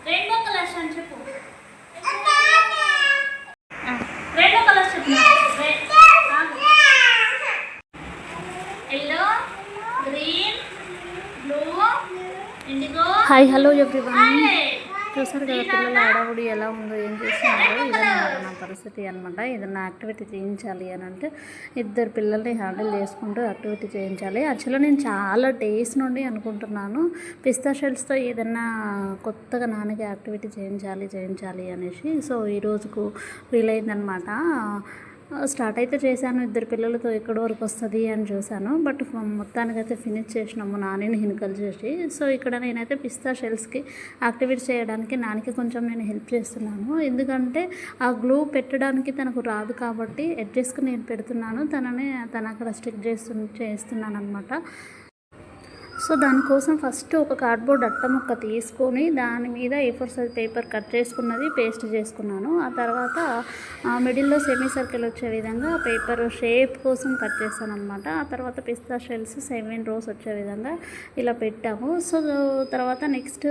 Rainbow colours అని చెప్పు. Rainbow colours చెప్పు. Yellow, green, blue, IndiGo. Hi hello everyone. చూసారు కదా పిల్లల హడావుడి ఎలా ఉందో, ఏం చేస్తున్నారో. ఇదన్నమాట నా పరిస్థితి అనమాట. ఏదన్నా యాక్టివిటీ చేయించాలి అని అంటే ఇద్దరు పిల్లల్ని హ్యాండిల్ చేసుకుంటూ యాక్టివిటీ చేయించాలి. యాక్చువల్గా నేను చాలా డేస్ నుండి అనుకుంటున్నాను పిస్తా షెల్స్తో ఏదన్నా కొత్తగా నాన్నకి యాక్టివిటీ చేయించాలి అనేసి. సో ఈ రోజుకు వీలైందనమాట. స్టార్ట్ అయితే చేశాను, ఇద్దరు పిల్లలతో ఎక్కడి వరకు వస్తుంది అని చూశాను. బట్ మొత్తానికైతే ఫినిష్ చేసినాము నానిని హినుకలు చేసి. సో ఇక్కడ నేనైతే పిస్తా షెల్స్కి యాక్టివేట్ చేయడానికి నానికి కొంచెం నేను హెల్ప్ చేస్తున్నాను. ఎందుకంటే ఆ గ్లూ పెట్టడానికి తనకు రాదు కాబట్టి ఎడ్జెస్కి నేను పెడుతున్నాను, తను అక్కడ స్టిక్ చేస్తున్నాను అనమాట. సో దానికోసం ఫస్ట్ ఒక కార్డ్బోర్డ్ అట్ట ముక్క తీసుకొని దాని మీద A4 సైజ్ పేపర్ కట్ చేసుకున్నది పేస్ట్ చేసుకున్నాను. ఆ తర్వాత మిడిల్లో సెమీ సర్కిల్ వచ్చే విధంగా పేపర్ షేప్ కోసం కట్ చేస్తాను అనమాట. ఆ తర్వాత పిస్తా షెల్స్ 7 rows వచ్చే విధంగా ఇలా పెట్టాము. సో తర్వాత నెక్స్ట్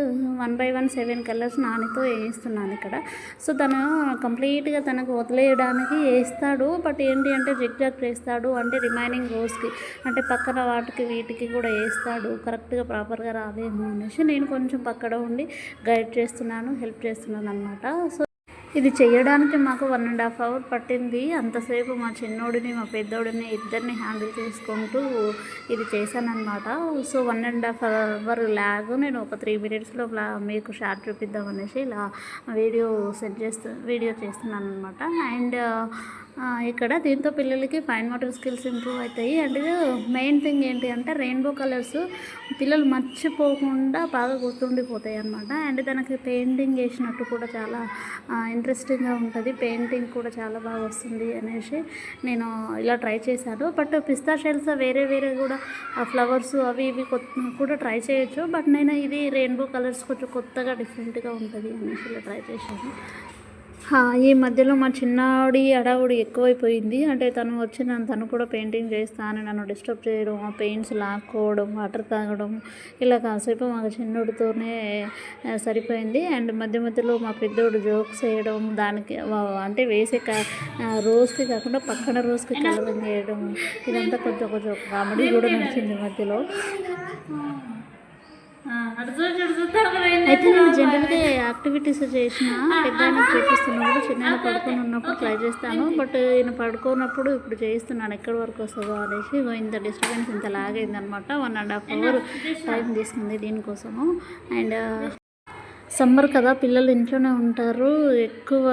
1 by 1 7 కలర్స్ నానితో వేయిస్తున్నాను ఇక్కడ. సో తను కంప్లీట్గా తనకు వదిలేయడానికి వేస్తాడు, బట్ ఏంటి అంటే జిగ్జాగ్ చేస్తాడు. అంటే రిమైనింగ్ రోస్కి అంటే పక్కన వాటికి వీటికి కూడా వేస్తాడు. కరెక్ట్గా ప్రాపర్గా రాదేమో అనేసి నేను కొంచెం పక్కన ఉండి గైడ్ చేస్తున్నాను, హెల్ప్ చేస్తున్నాను అనమాట. సో ఇది చేయడానికి మాకు 1.5 hour పట్టింది. అంతసేపు మా చిన్నోడిని మా పెద్దోడిని ఇద్దరిని హ్యాండిల్ చేసుకుంటూ ఇది చేశానమాట. సో 1.5 hour ల్యాగ్ నేను ఒక 3 minutesలో మీకు షార్ట్ చూపిద్దామనేసి ఇలా వీడియో చేస్తున్నాను అనమాట. అండ్ ఇక్కడ దీంతో పిల్లలకి ఫైన్ మోటార్ స్కిల్స్ ఇంప్రూవ్ అవుతాయి. అండ్ మెయిన్ థింగ్ ఏంటి అంటే రెయిన్బో కలర్స్ పిల్లలు మర్చిపోకుండా బాగా గుర్తుండిపోతాయి అన్నమాట. అండ్ తనకి పెయింటింగ్ వేసినట్టు కూడా చాలా ఇంట్రెస్టింగ్గా ఉంటుంది, పెయింటింగ్ కూడా చాలా బాగా వస్తుంది అనేసి నేను ఇలా ట్రై చేశాను. బట్ పిస్తా షెల్స్ వేరే కూడా ఫ్లవర్స్ అవి ఇవి కూడా ట్రై చేయొచ్చు. బట్ నేను ఇది రెయిన్బో కలర్స్ కొంచెం కొత్తగా డిఫరెంట్గా ఉంటుంది అనేసి ఇలా ట్రై చేశాను. ఈ మధ్యలో మా చిన్నాడి అడావుడి ఎక్కువైపోయింది. అంటే తను కూడా పెయింటింగ్ చేస్తా అని నన్ను డిస్టర్బ్ చేయడం, ఆ పెయింట్స్ లాక్కోవడం, వాటర్ తాగడం, ఇలా కాసేపు మా చిన్నోడితోనే సరిపోయింది. అండ్ మధ్యలో మా పెద్దోడు జోక్స్ వేయడం, దానికి అంటే వేసే రోజుకి కాకుండా పక్కన రోజుకి కలరింగ్ చేయడం, ఇదంతా కొంచెం కామెడీ కూడా నడిచింది మధ్యలో. అయితే నేను జనరల్గా యాక్టివిటీస్ చేసిన పెద్ద చేపిస్తున్నప్పుడు చిన్న పడుకొని ఉన్నప్పుడు ట్రై చేస్తాను. బట్ ఈయన పడుకున్నప్పుడు ఇప్పుడు చేయిస్తున్నాను, ఎక్కడి వరకు వస్తుందో అనేసి. ఇంత డిస్టర్బెన్స్ ఇంత లాగైంది అనమాట. 1.5 hour టైం తీసుకుంది దీనికోసము. అండ్ సమ్మర్ కదా, పిల్లలు ఇంట్లోనే ఉంటారు, ఎక్కువ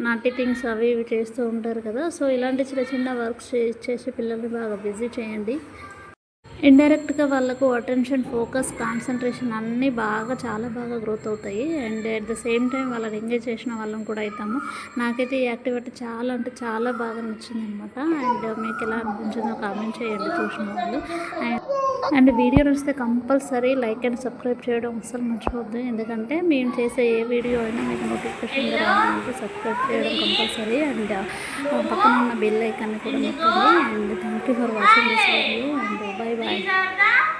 నాటి థింగ్స్ అవి ఇవి చేస్తూ ఉంటారు కదా. సో ఇలాంటి చిన్న వర్క్స్ చేసి పిల్లల్ని బాగా బిజీ చేయండి. ఇండైరెక్ట్గా వాళ్ళకు అటెన్షన్, ఫోకస్, కాన్సన్ట్రేషన్ అన్నీ చాలా బాగా గ్రోత్ అవుతాయి. And at the same time వాళ్ళని ఎంగేజ్ చేసిన వాళ్ళం కూడా అవుతాము. నాకైతే ఈ యాక్టివిటీ చాలా బాగా నచ్చింది అనమాట. అండ్ మీకు ఎలా అనిపించిందో కామెంట్ చేయండి చూసిన వాళ్ళు. అండ్ వీడియో నచ్చితే కంపల్సరీ లైక్ అండ్ సబ్స్క్రైబ్ చేయడం అస్సలు మర్చిపోద్దు. ఎందుకంటే మేము చేసే ఏ వీడియో అయినా మీకు నోటిఫికేషన్ రావాలంటే సబ్స్క్రైబ్ చేయడం కంపల్సరీ. అండ్ పక్కన ఉన్న బెల్ ఐకాన్ని కూడా నొక్కండి. And thank you for watching this video. And bye.